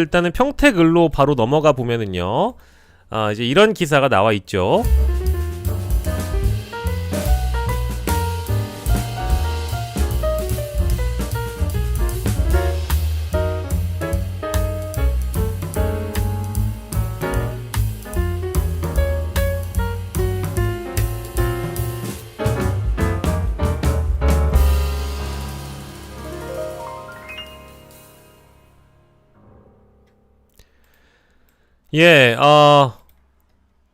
일단은 평택을로 바로 넘어가 보면은요, 이제 이런 기사가 나와 있죠. 예,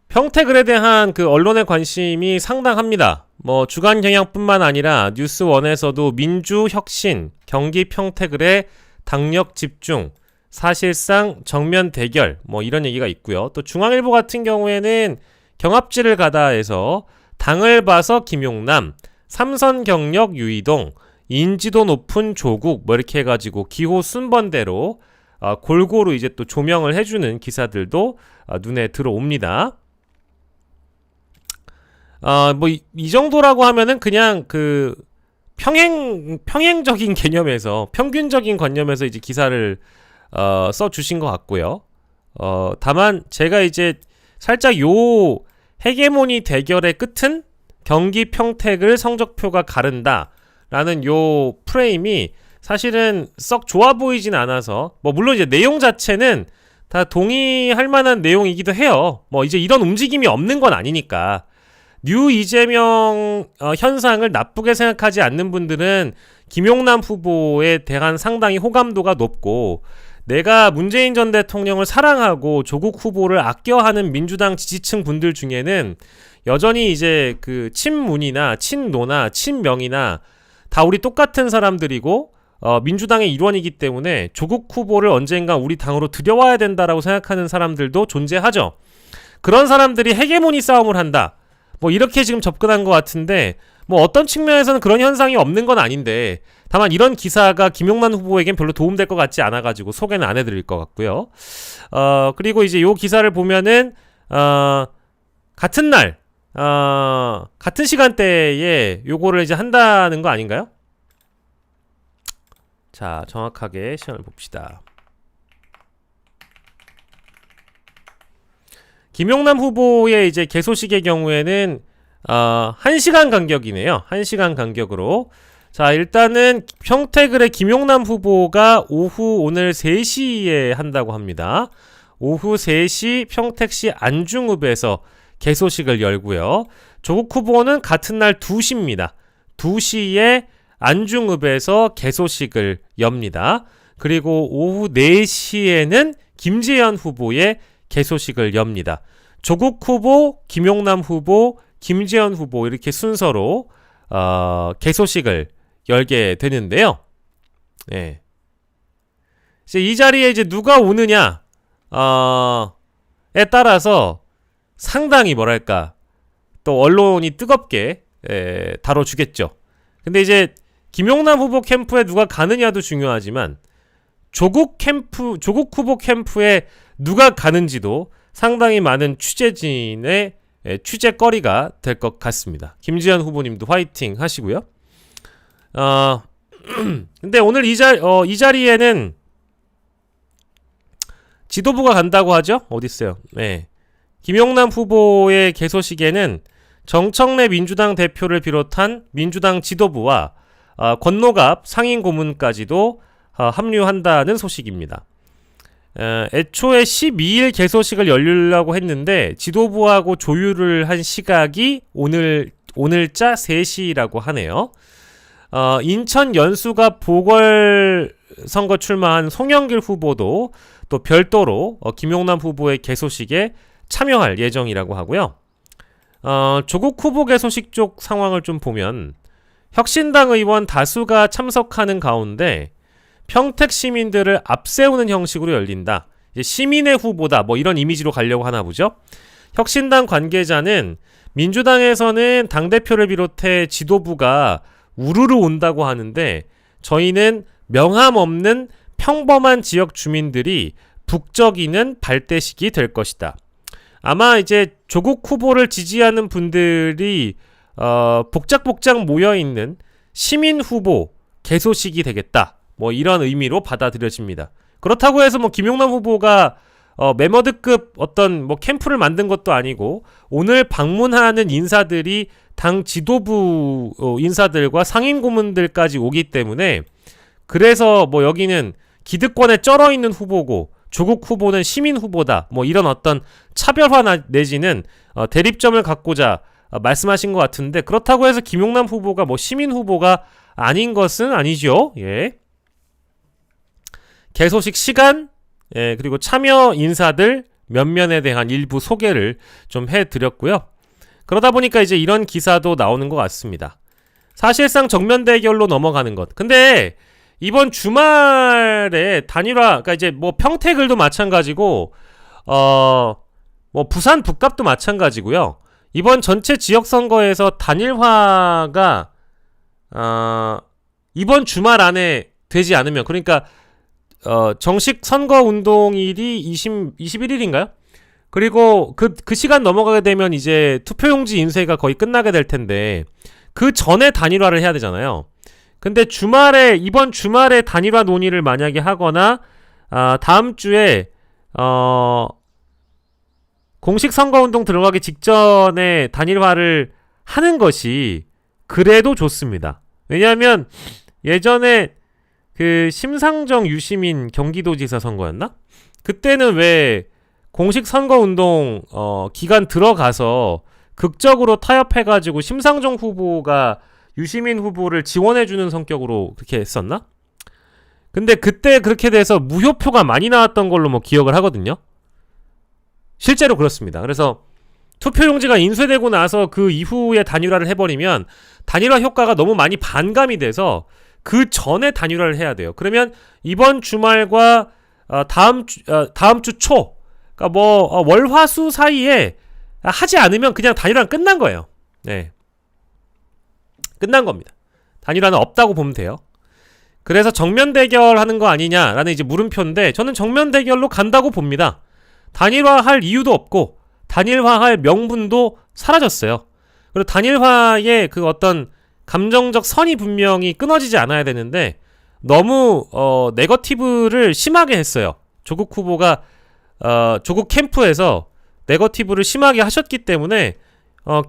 평택을에 대한 그 언론의 관심이 상당합니다. 뭐 주간 경향뿐만 아니라 뉴스원에서도 민주혁신, 경기 평택을의 당력 집중, 사실상 정면 대결 뭐 이런 얘기가 있고요. 또 중앙일보 같은 경우에는 경합지를 가다해서 당을 봐서 김용남, 삼선 경력 유이동, 인지도 높은 조국 뭐 이렇게 해가지고 기호 순번대로 골고루 이제 또 조명을 해주는 기사들도 눈에 들어옵니다. 뭐 이 정도라고 하면은 그냥 그 평행적인 개념에서 평균적인 관념에서 이제 기사를 써주신 것 같고요. 다만 제가 이제 살짝 요 헤게모니 대결의 끝은 경기 평택을 성적표가 가른다라는 요 프레임이 사실은 썩 좋아 보이진 않아서, 뭐 물론 이제 내용 자체는 다 동의할 만한 내용이기도 해요. 뭐 이제 이런 움직임이 없는 건 아니니까. 뉴 이재명 현상을 나쁘게 생각하지 않는 분들은 김용남 후보에 대한 상당히 호감도가 높고, 내가 문재인 전 대통령을 사랑하고 조국 후보를 아껴하는 민주당 지지층 분들 중에는 여전히 이제 그 친문이나 친노나 친명이나 다 우리 똑같은 사람들이고, 민주당의 일원이기 때문에 조국 후보를 언젠가 우리 당으로 들여와야 된다라고 생각하는 사람들도 존재하죠. 그런 사람들이 헤게모니 싸움을 한다, 뭐 이렇게 지금 접근한 것 같은데, 뭐 어떤 측면에서는 그런 현상이 없는 건 아닌데, 다만 이런 기사가 김용남 후보에겐 별로 도움될 것 같지 않아가지고 소개는 안 해드릴 것 같고요. 그리고 이제 요 기사를 보면은 같은 날 같은 시간대에 요거를 이제 한다는 거 아닌가요? 자, 정확하게 시간을 봅시다. 김용남 후보의 이제 개소식의 경우에는 1시간 간격이네요. 1시간 간격으로. 자, 일단은 평택을의 김용남 후보가 오후 오늘 3시에 한다고 합니다. 오후 3시 평택시 안중읍에서 개소식을 열고요. 조국 후보는 같은 날 2시입니다. 2시에 안중읍에서 개소식을 엽니다. 그리고 오후 4시에는 김재현 후보의 개소식을 엽니다. 조국 후보, 김용남 후보, 김재현 후보 이렇게 순서로 개소식을 열게 되는데요. 예. 이제 이 자리에 이제 누가 오느냐에 따라서 상당히 뭐랄까 또 언론이 뜨겁게 다뤄주겠죠. 근데 이제 김용남 후보 캠프에 누가 가느냐도 중요하지만 조국 후보 캠프에 누가 가는지도 상당히 많은 취재진의 취재거리가 될 것 같습니다. 김지현 후보님도 화이팅 하시고요. 근데 오늘 이 자리에는 지도부가 간다고 하죠? 어딨어요? 네. 김용남 후보의 개소식에는 정청래 민주당 대표를 비롯한 민주당 지도부와 권노갑 상임고문까지도 합류한다는 소식입니다. 애초에 12일 개소식을 열리려고 했는데 지도부하고 조율을 한 시각이 오늘자 3시라고 하네요. 인천 연수갑 보궐선거 출마한 송영길 후보도 또 별도로 김용남 후보의 개소식에 참여할 예정이라고 하고요. 조국 후보 개소식 쪽 상황을 좀 보면 혁신당 의원 다수가 참석하는 가운데 평택 시민들을 앞세우는 형식으로 열린다. 이제 시민의 후보다 뭐 이런 이미지로 가려고 하나 보죠. 혁신당 관계자는 민주당에서는 당대표를 비롯해 지도부가 우르르 온다고 하는데 저희는 명함 없는 평범한 지역 주민들이 북적이는 발대식이 될 것이다. 아마 이제 조국 후보를 지지하는 분들이 복작복작 모여있는 시민 후보 개소식이 되겠다. 뭐 이런 의미로 받아들여집니다. 그렇다고 해서 뭐 김용남 후보가 메머드급 어떤 뭐 캠프를 만든 것도 아니고 오늘 방문하는 인사들이 당 지도부 인사들과 상임 고문들까지 오기 때문에 그래서 뭐 여기는 기득권에 쩔어 있는 후보고 조국 후보는 시민 후보다 뭐 이런 어떤 차별화 내지는 대립점을 갖고자 말씀하신 것 같은데 그렇다고 해서 김용남 후보가 뭐 시민 후보가 아닌 것은 아니죠. 예. 개소식 시간 그리고 참여 인사들 면면에 대한 일부 소개를 좀 해드렸고요. 그러다 보니까 이제 이런 기사도 나오는 것 같습니다. 사실상 정면 대결로 넘어가는 것. 근데 이번 주말에 단일화, 그러니까 이제 뭐 평택을도 마찬가지고, 뭐 부산 북갑도 마찬가지고요. 이번 전체 지역 선거에서 단일화가 이번 주말 안에 되지 않으면, 그러니까 정식 선거 운동일이 21일인가요? 그리고 그 시간 넘어가게 되면 이제 투표용지 인쇄가 거의 끝나게 될 텐데 그 전에 단일화를 해야 되잖아요. 근데 이번 주말에 단일화 논의를 만약에 하거나 다음 주에 공식 선거운동 들어가기 직전에 단일화를 하는 것이 그래도 좋습니다. 왜냐하면 예전에 그 심상정 유시민 경기도지사 선거였나? 그때는 왜 공식 선거운동 기간 들어가서 극적으로 타협해가지고 심상정 후보가 유시민 후보를 지원해주는 성격으로 그렇게 했었나? 근데 그때 그렇게 돼서 무효표가 많이 나왔던 걸로 뭐 기억을 하거든요. 실제로 그렇습니다. 그래서 투표용지가 인쇄되고 나서 그 이후에 단일화를 해버리면 단일화 효과가 너무 많이 반감이 돼서 그 전에 단일화를 해야 돼요. 그러면 이번 주말과 다음 주 초, 그러니까 뭐 월화수 사이에 하지 않으면 그냥 단일화는 끝난 거예요. 네, 끝난 겁니다. 단일화는 없다고 보면 돼요. 그래서 정면 대결하는 거 아니냐라는 이제 물음표인데 저는 정면 대결로 간다고 봅니다. 단일화할 이유도 없고 단일화할 명분도 사라졌어요. 그리고 단일화의 그 어떤 감정적 선이 분명히 끊어지지 않아야 되는데 너무 네거티브를 심하게 했어요. 조국 후보가 조국 캠프에서 네거티브를 심하게 하셨기 때문에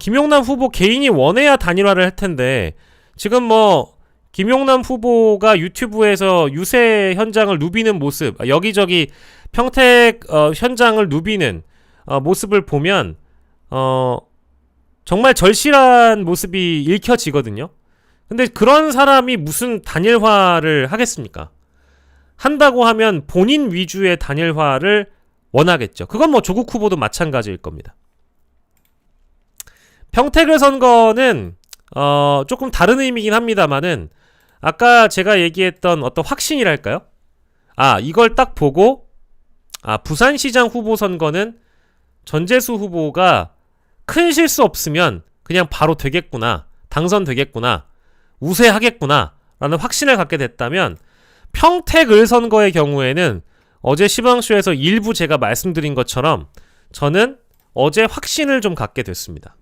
김용남 후보 개인이 원해야 단일화를 할 텐데 지금 뭐 김용남 후보가 유튜브에서 유세 현장을 누비는 모습, 여기저기 평택 현장을 누비는 모습을 보면 정말 절실한 모습이 읽혀지거든요. 근데 그런 사람이 무슨 단일화를 하겠습니까? 한다고 하면 본인 위주의 단일화를 원하겠죠. 그건 뭐 조국 후보도 마찬가지일 겁니다. 평택을 선거는 조금 다른 의미긴 합니다만은 아까 제가 얘기했던 어떤 확신이랄까요? 이걸 딱 보고 부산시장 후보 선거는 전재수 후보가 큰 실수 없으면 그냥 바로 되겠구나, 당선되겠구나, 우세하겠구나 라는 확신을 갖게 됐다면 평택을 선거의 경우에는 어제 시방쇼에서 일부 제가 말씀드린 것처럼 저는 어제 확신을 좀 갖게 됐습니다.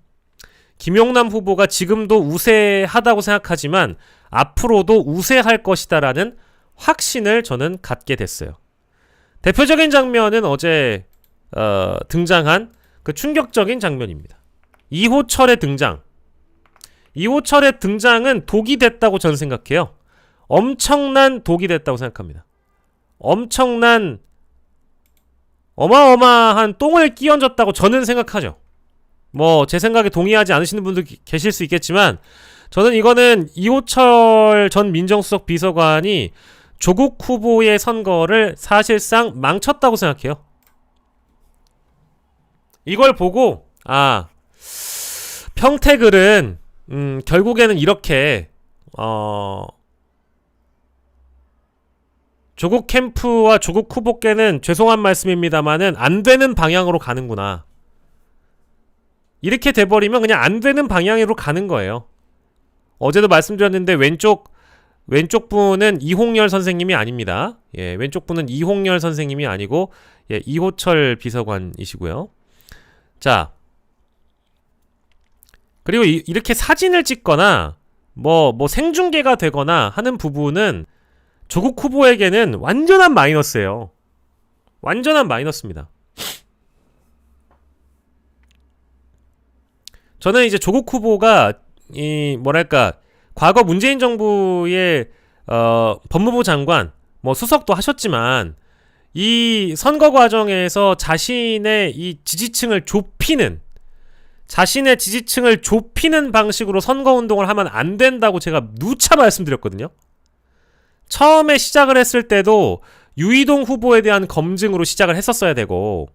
김용남 후보가 지금도 우세하다고 생각하지만 앞으로도 우세할 것이다라는 확신을 저는 갖게 됐어요. 대표적인 장면은 어제 등장한 그 충격적인 장면입니다. 이호철의 등장. 이호철의 등장은 독이 됐다고 저는 생각해요. 엄청난 독이 됐다고 생각합니다. 엄청난 어마어마한 똥을 끼얹었다고 저는 생각하죠. 뭐 제 생각에 동의하지 않으시는 분도 계실 수 있겠지만 저는 이거는 이호철 전 민정수석 비서관이 조국 후보의 선거를 사실상 망쳤다고 생각해요. 이걸 보고 평택을은 결국에는 이렇게 조국 캠프와 조국 후보께는 죄송한 말씀입니다만은 안 되는 방향으로 가는구나. 이렇게 돼버리면 그냥 안 되는 방향으로 가는 거예요. 어제도 말씀드렸는데 왼쪽 분은 이홍열 선생님이 아닙니다. 예, 왼쪽 분은 이홍열 선생님이 아니고 이호철 비서관이시고요. 자, 그리고 이렇게 사진을 찍거나 뭐 생중계가 되거나 하는 부분은 조국 후보에게는 완전한 마이너스예요. 완전한 마이너스입니다. 저는 이제 조국 후보가 이 뭐랄까 과거 문재인 정부의 법무부 장관 뭐 수석도 하셨지만 이 선거 과정에서 자신의 이 지지층을 좁히는 방식으로 선거운동을 하면 안 된다고 제가 누차 말씀드렸거든요. 처음에 시작을 했을 때도 유이동 후보에 대한 검증으로 시작을 했었어야 되고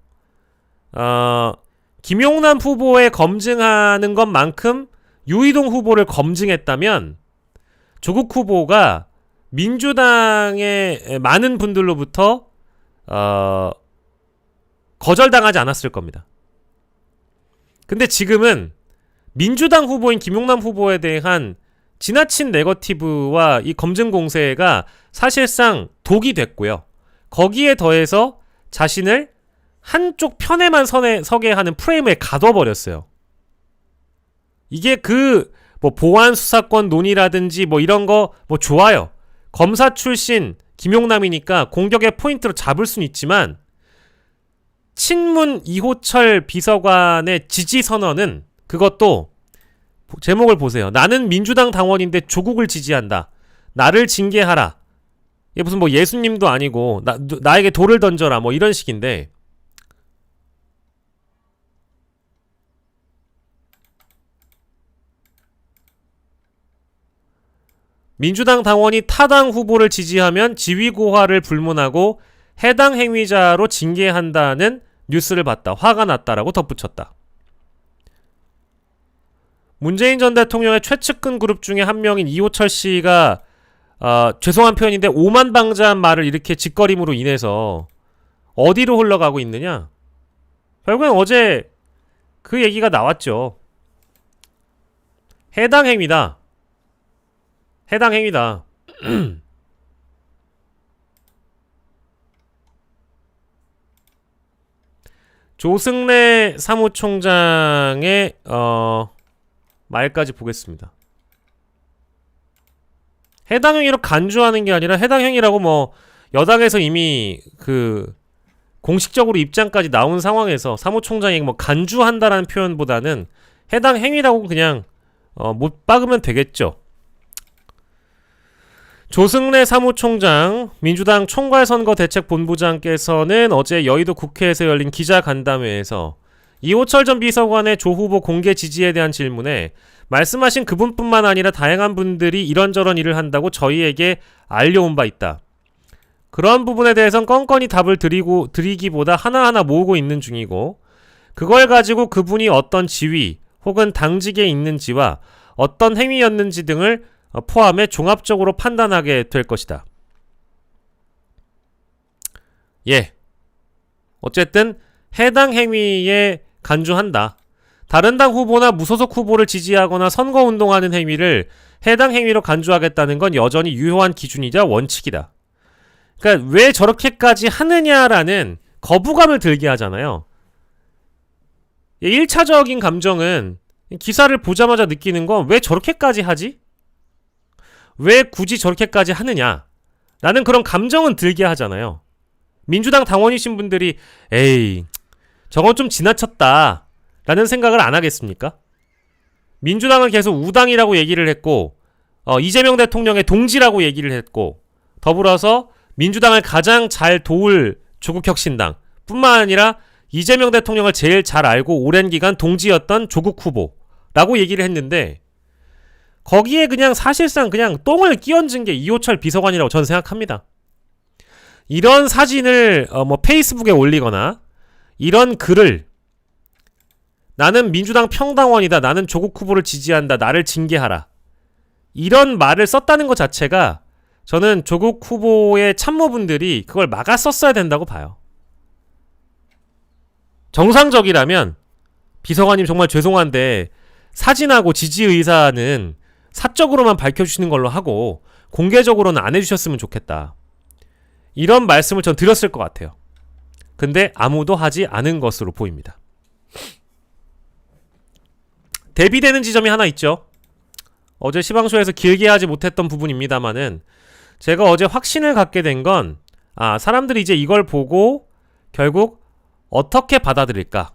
김용남 후보에 검증하는 것만큼 유이동 후보를 검증했다면 조국 후보가 민주당의 많은 분들로부터 거절당하지 않았을 겁니다. 근데 지금은 민주당 후보인 김용남 후보에 대한 지나친 네거티브와 이 검증 공세가 사실상 독이 됐고요. 거기에 더해서 자신을 한쪽 편에만 서게 하는 프레임에 가둬버렸어요. 이게 뭐 보안 수사권 논의라든지 뭐 이런 거 뭐 좋아요. 검사 출신 김용남이니까 공격의 포인트로 잡을 수는 있지만 친문 이호철 비서관의 지지 선언은 그것도 제목을 보세요. 나는 민주당 당원인데 조국을 지지한다. 나를 징계하라. 이게 무슨 뭐 예수님도 아니고 나에게 돌을 던져라 뭐 이런 식인데 민주당 당원이 타당 후보를 지지하면 지위고하를 불문하고 해당 행위자로 징계한다는 뉴스를 봤다. 화가 났다라고 덧붙였다. 문재인 전 대통령의 최측근 그룹 중에 한 명인 이호철 씨가 죄송한 표현인데 오만방자한 말을 이렇게 짓거림으로 인해서 어디로 흘러가고 있느냐? 결국엔 어제 그 얘기가 나왔죠. 해당 행위다. 조승래 사무총장의 말까지 보겠습니다. 해당 행위로 간주하는 게 아니라 해당 행위라고 뭐 여당에서 이미 공식적으로 입장까지 나온 상황에서 사무총장이 뭐 간주한다라는 표현보다는 해당 행위라고 그냥 못 박으면 되겠죠. 조승래 사무총장, 민주당 총괄선거대책본부장께서는 어제 여의도 국회에서 열린 기자간담회에서 이호철 전 비서관의 조 후보 공개 지지에 대한 질문에 말씀하신 그분뿐만 아니라 다양한 분들이 이런저런 일을 한다고 저희에게 알려온 바 있다. 그런 부분에 대해선 껌껌이 답을 드리기보다 하나하나 모으고 있는 중이고 그걸 가지고 그분이 어떤 지위 혹은 당직에 있는지와 어떤 행위였는지 등을 포함해 종합적으로 판단하게 될 것이다. 예. 어쨌든 해당 행위에 간주한다. 다른 당 후보나 무소속 후보를 지지하거나 선거운동하는 행위를 해당 행위로 간주하겠다는 건 여전히 유효한 기준이자 원칙이다. 그러니까 왜 저렇게까지 하느냐라는 거부감을 들게 하잖아요. 1차적인 감정은 기사를 보자마자 느끼는 건 왜 저렇게까지 하지? 왜 굳이 저렇게까지 하느냐? 라는 그런 감정은 들게 하잖아요. 민주당 당원이신 분들이 에이 저건 좀 지나쳤다 라는 생각을 안 하겠습니까? 민주당은 계속 우당이라고 얘기를 했고 이재명 대통령의 동지라고 얘기를 했고 더불어서 민주당을 가장 잘 도울 조국혁신당 뿐만 아니라 이재명 대통령을 제일 잘 알고 오랜 기간 동지였던 조국 후보라고 얘기를 했는데 거기에 그냥 사실상 그냥 똥을 끼얹은 게 이호철 비서관이라고 저는 생각합니다. 이런 사진을 페이스북에 올리거나 이런 글을 나는 민주당 평당원이다. 나는 조국 후보를 지지한다. 나를 징계하라. 이런 말을 썼다는 것 자체가 저는 조국 후보의 참모분들이 그걸 막았었어야 된다고 봐요. 정상적이라면 비서관님 정말 죄송한데 사진하고 지지 의사는 사적으로만 밝혀주시는 걸로 하고 공개적으로는 안 해주셨으면 좋겠다. 이런 말씀을 전 드렸을 것 같아요. 근데 아무도 하지 않은 것으로 보입니다. 대비되는 지점이 하나 있죠. 어제 시방쇼에서 길게 하지 못했던 부분입니다만은 제가 어제 확신을 갖게 된 건 사람들이 이제 이걸 보고 결국 어떻게 받아들일까?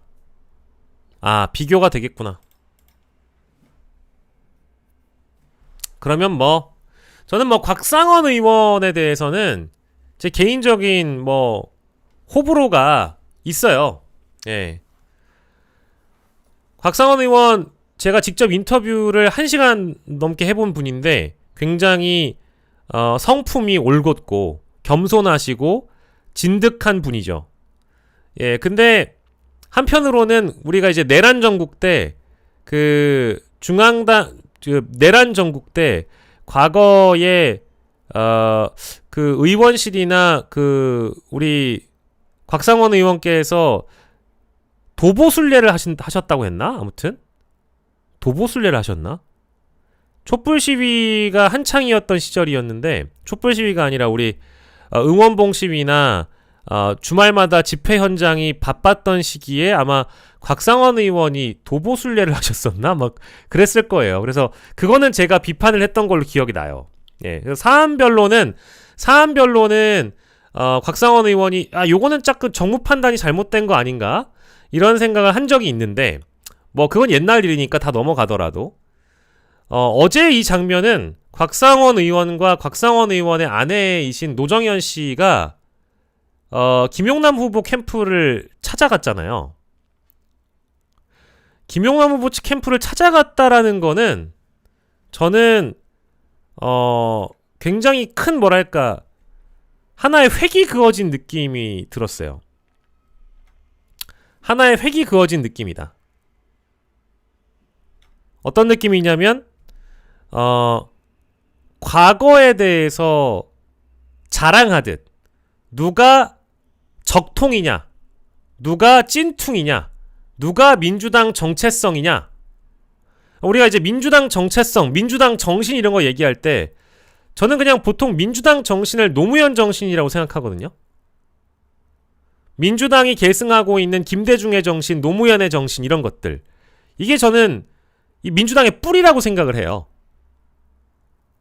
아, 비교가 되겠구나. 그러면 뭐 저는 뭐 곽상원 의원에 대해서는 제 개인적인 뭐 호불호가 있어요. 예. 곽상원 의원 제가 직접 인터뷰를 1시간 넘게 해본 분인데 굉장히 성품이 올곧고 겸손하시고 진득한 분이죠. 예, 근데 한편으로는 우리가 이제 내란 전국 때 그 중앙당 내란 전국 때 과거에 그 의원실이나 그 우리 곽상원 의원께서 도보순례를 하셨다고 했나? 아무튼 도보순례를 하셨나? 촛불 시위가 한창이었던 시절이었는데 촛불 시위가 아니라 우리 응원봉 시위나 주말마다 집회 현장이 바빴던 시기에 아마 곽상원 의원이 도보순례를 하셨었나? 막 그랬을 거예요. 그래서 그거는 제가 비판을 했던 걸로 기억이 나요. 예. 그래서 사안별로는 곽상원 의원이 요거는 자꾸 정무 판단이 잘못된 거 아닌가? 이런 생각을 한 적이 있는데 뭐 그건 옛날 일이니까 다 넘어가더라도 어제 이 장면은 곽상원 의원과 곽상원 의원의 아내이신 노정현 씨가 김용남 후보 캠프를 찾아갔잖아요. 김용남 후보 캠프를 찾아갔다라는 거는 저는 굉장히 큰 뭐랄까 하나의 획이 그어진 느낌이 들었어요. 하나의 획이 그어진 느낌이다. 어떤 느낌이냐면 과거에 대해서 자랑하듯 누가 적통이냐, 누가 찐퉁이냐, 누가 민주당 정체성이냐. 우리가 이제 민주당 정체성, 민주당 정신 이런 거 얘기할 때 저는 그냥 보통 민주당 정신을 노무현 정신이라고 생각하거든요. 민주당이 계승하고 있는 김대중의 정신, 노무현의 정신 이런 것들, 이게 저는 이 민주당의 뿌리라고 생각을 해요.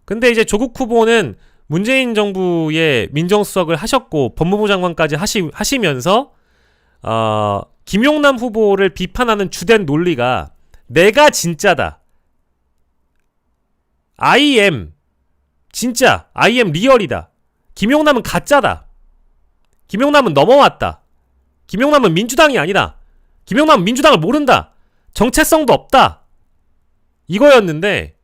근데 이제 조국 후보는 문재인 정부의 민정수석을 하셨고 법무부 장관까지 하시면서 김용남 후보를 비판하는 주된 논리가 내가 진짜다. I am 진짜, I am 리얼이다. 김용남은 가짜다. 김용남은 넘어왔다. 김용남은 민주당이 아니다. 김용남은 민주당을 모른다. 정체성도 없다. 이거였는데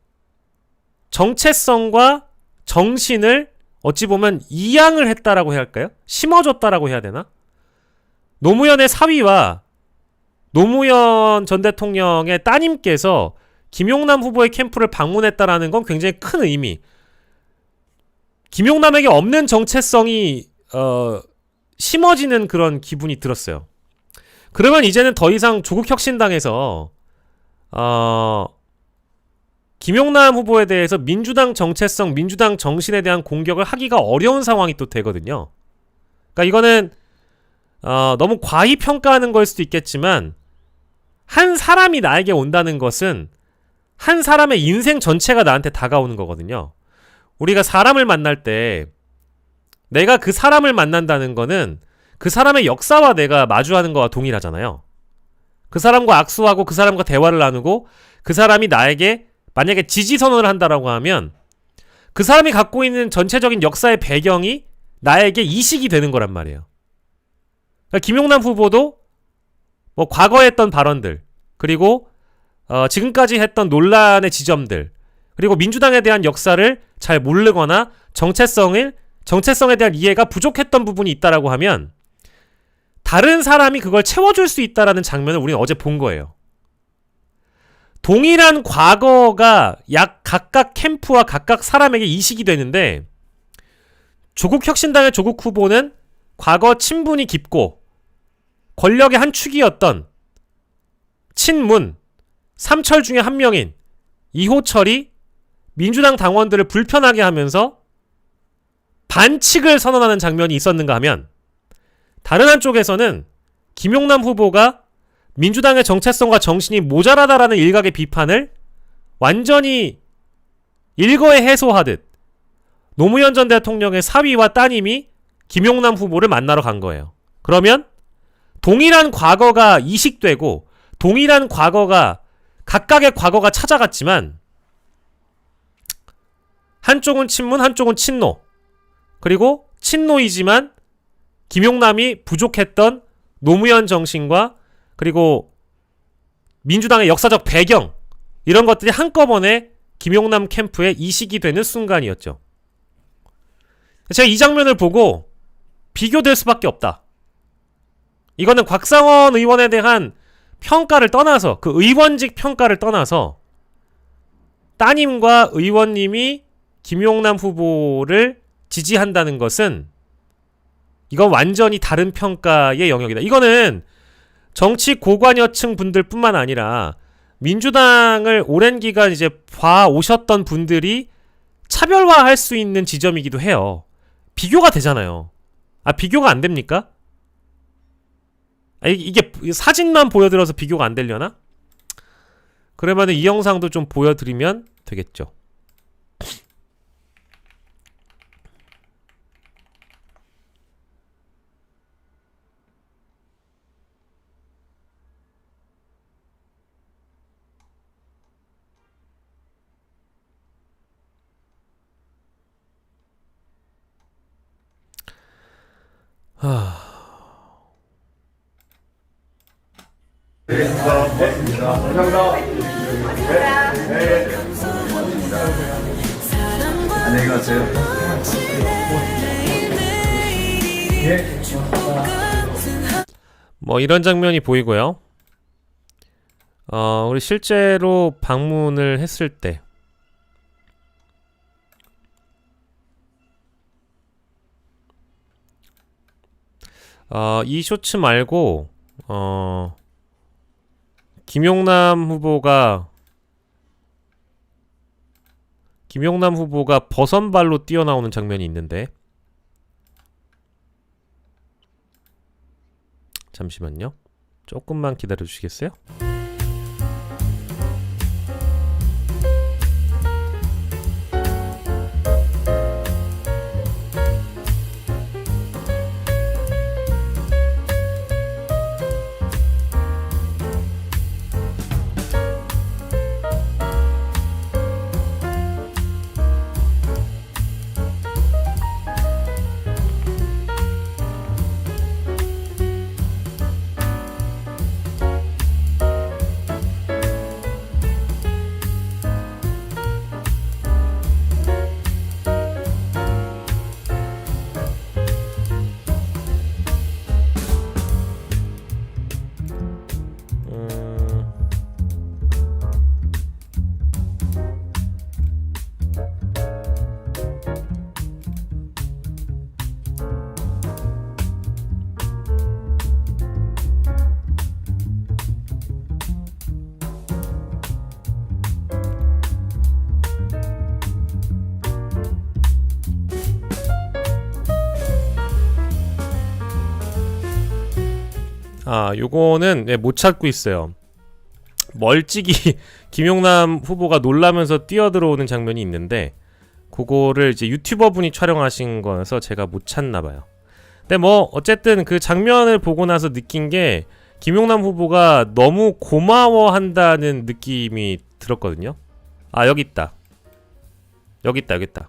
정체성과 정신을 어찌 보면 이양을 했다라고 해야 할까요? 심어줬다라고 해야 되나? 노무현의 사위와 노무현 전 대통령의 따님께서 김용남 후보의 캠프를 방문했다라는 건 굉장히 큰 의미. 김용남에게 없는 정체성이 심어지는 그런 기분이 들었어요. 그러면 이제는 더 이상 조국혁신당에서 김용남 후보에 대해서 민주당 정체성, 민주당 정신에 대한 공격을 하기가 어려운 상황이 또 되거든요. 그러니까 이거는 너무 과히 평가하는 걸 수도 있겠지만 한 사람이 나에게 온다는 것은 한 사람의 인생 전체가 나한테 다가오는 거거든요. 우리가 사람을 만날 때 내가 그 사람을 만난다는 거는 그 사람의 역사와 내가 마주하는 거와 동일하잖아요. 그 사람과 악수하고 그 사람과 대화를 나누고 그 사람이 나에게 만약에 지지선언을 한다라고 하면 그 사람이 갖고 있는 전체적인 역사의 배경이 나에게 이식이 되는 거란 말이에요. 그러니까 김용남 후보도 뭐 과거에 했던 발언들, 그리고 지금까지 했던 논란의 지점들, 그리고 민주당에 대한 역사를 잘 모르거나 정체성에 대한 이해가 부족했던 부분이 있다라고 하면 다른 사람이 그걸 채워줄 수 있다라는 장면을 우리는 어제 본 거예요. 동일한 과거가 각각 캠프와 각각 사람에게 이식이 되는데 조국혁신당의 조국 후보는 과거 친분이 깊고 권력의 한 축이었던 친문, 삼철 중에 한 명인 이호철이 민주당 당원들을 불편하게 하면서 반칙을 선언하는 장면이 있었는가 하면 다른 한쪽에서는 김용남 후보가 민주당의 정체성과 정신이 모자라다라는 일각의 비판을 완전히 일거에 해소하듯 노무현 전 대통령의 사위와 따님이 김용남 후보를 만나러 간 거예요. 그러면 동일한 과거가 이식되고 동일한 과거가 각각의 과거가 찾아갔지만 한쪽은 친문, 한쪽은 친노. 그리고 친노이지만 김용남이 부족했던 노무현 정신과 그리고 민주당의 역사적 배경 이런 것들이 한꺼번에 김용남 캠프에 이식이 되는 순간이었죠. 제가 이 장면을 보고 비교될 수밖에 없다. 이거는 곽상원 의원에 대한 평가를 떠나서 그 의원직 평가를 떠나서 따님과 의원님이 김용남 후보를 지지한다는 것은 이건 완전히 다른 평가의 영역이다. 이거는 정치 고관여층 분들 뿐만 아니라 민주당을 오랜 기간 이제 봐오셨던 분들이 차별화할 수 있는 지점이기도 해요. 비교가 되잖아요. 아, 비교가 안 됩니까? 아, 이게 사진만 보여드려서 비교가 안 되려나? 그러면은 이 영상도 좀 보여드리면 되겠죠. 안녕히 가세요. 뭐 이런 장면이 보이고요. 우리 실제로 방문을 했을 때 이 쇼츠 말고 김용남 후보가 버선발로 뛰어나오는 장면이 있는데 잠시만요. 조금만 기다려 주시겠어요? 요거는 못 찾고 있어요. 멀찍이 김용남 후보가 놀라면서 뛰어들어오는 장면이 있는데 그거를 이제 유튜버 분이 촬영하신 거여서 제가 못 찾나봐요. 근데 뭐 어쨌든 그 장면을 보고 나서 느낀 게 김용남 후보가 너무 고마워한다는 느낌이 들었거든요. 여기 있다. 여기 있다.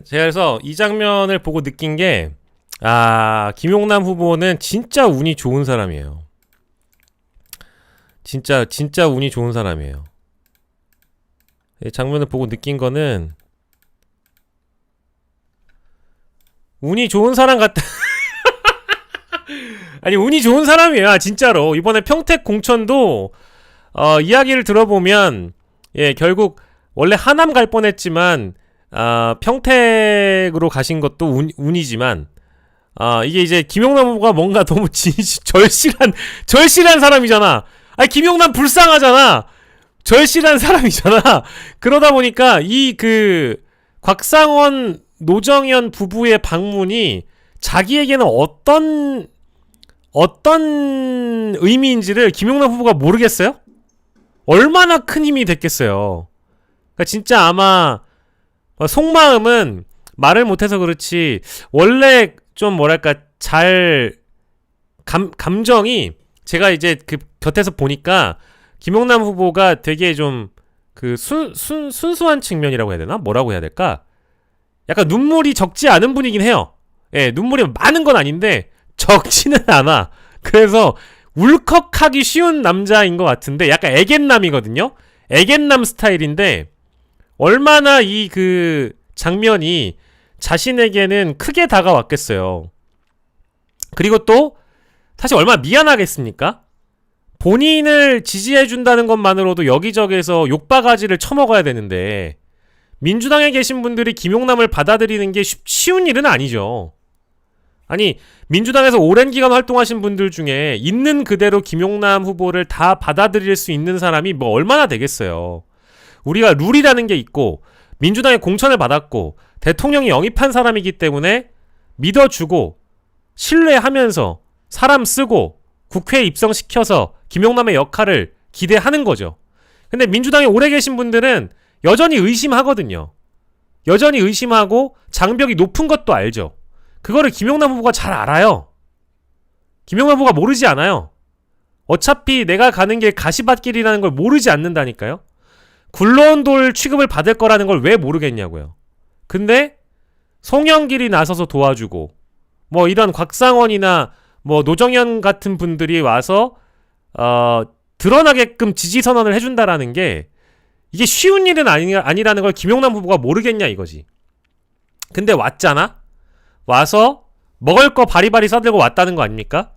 제가 그래서 이 장면을 보고 느낀 게 김용남 후보는 진짜 운이 좋은 사람이에요. 진짜 운이 좋은 사람이에요. 이 장면을 보고 느낀 거는 운이 좋은 사람 같다. 아니 운이 좋은 사람이에요. 진짜로 이번에 평택 공천도 이야기를 들어보면 결국 원래 하남 갈 뻔했지만 평택으로 가신 것도 운이지만 이게 이제 김용남 후보가 뭔가 너무 절실한 사람이잖아. 아니 김용남 불쌍하잖아. 절실한 사람이잖아. 그러다 보니까 이 곽상원 노정현 부부의 방문이 자기에게는 어떤 의미인지를 김용남 후보가 모르겠어요? 얼마나 큰 힘이 됐겠어요. 그러니까 진짜 아마 속마음은 말을 못해서 그렇지 원래 좀 뭐랄까 감정이 제가 이제 곁에서 보니까 김용남 후보가 되게 좀 순수한 측면이라고 해야 되나? 뭐라고 해야 될까? 약간 눈물이 적지 않은 분이긴 해요. 예, 눈물이 많은 건 아닌데 적지는 않아. 그래서 울컥하기 쉬운 남자인 것 같은데 약간 애견남이거든요. 애견남 스타일인데 얼마나 이 장면이 자신에게는 크게 다가왔겠어요. 그리고 또 사실 얼마나 미안하겠습니까? 본인을 지지해준다는 것만으로도 여기저기서 욕바가지를 쳐먹어야 되는데 민주당에 계신 분들이 김용남을 받아들이는 게 쉬운 일은 아니죠. 아니 민주당에서 오랜 기간 활동하신 분들 중에 있는 그대로 김용남 후보를 다 받아들일 수 있는 사람이 뭐 얼마나 되겠어요. 우리가 룰이라는 게 있고 민주당의 공천을 받았고 대통령이 영입한 사람이기 때문에 믿어주고 신뢰하면서 사람 쓰고 국회에 입성시켜서 김용남의 역할을 기대하는 거죠. 근데 민주당에 오래 계신 분들은 여전히 의심하거든요. 여전히 의심하고 장벽이 높은 것도 알죠. 그거를 김용남 후보가 잘 알아요. 김용남 후보가 모르지 않아요. 어차피 내가 가는 길 가시밭길이라는 걸 모르지 않는다니까요. 굴러온 돌 취급을 받을 거라는 걸 왜 모르겠냐고요. 근데 송영길이 나서서 도와주고 뭐 이런 곽상원이나 뭐 노정현 같은 분들이 와서 드러나게끔 지지선언을 해준다라는 게 이게 쉬운 일은 아니라는 걸 김용남 후보가 모르겠냐 이거지. 근데 왔잖아? 와서 먹을 거 바리바리 싸들고 왔다는 거 아닙니까?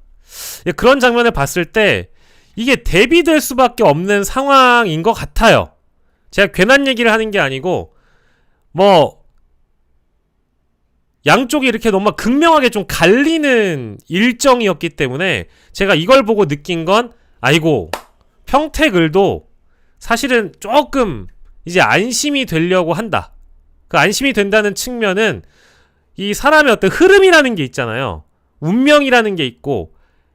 그런 장면을 봤을 때 이게 대비될 수밖에 없는 상황인 것 같아요. 제가 괜한 얘기를 하는 게 아니고 뭐 양쪽이 이렇게 너무 극명하게 좀 갈리는 일정이었기 때문에 제가 이걸 보고 느낀 건 아이고 평택을도 사실은 조금 이제 안심이 되려고 한다. 그 안심이 된다는 측면은 이 사람의 어떤 흐름이라는 게 있잖아요. 운명이라는 게 있고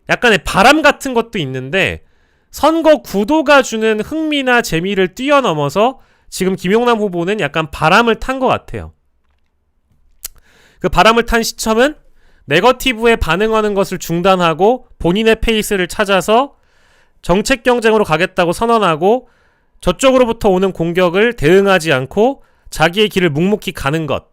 약간의 바람 같은 것도 있는데 선거 구도가 주는 흥미나 재미를 뛰어넘어서 지금 김용남 후보는 약간 바람을 탄 것 같아요. 그 바람을 탄 시점은 네거티브에 반응하는 것을 중단하고 본인의 페이스를 찾아서 정책 경쟁으로 가겠다고 선언하고 저쪽으로부터 오는 공격을 대응하지 않고 자기의 길을 묵묵히 가는 것.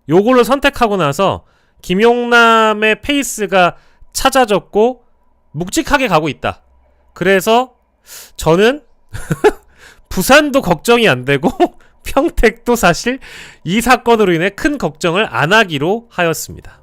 요걸로 선택하고 나서 김용남의 페이스가 찾아졌고 묵직하게 가고 있다. 그래서 저는 부산도 걱정이 안 되고 평택도 사실 이 사건으로 인해 큰 걱정을 안 하기로 하였습니다.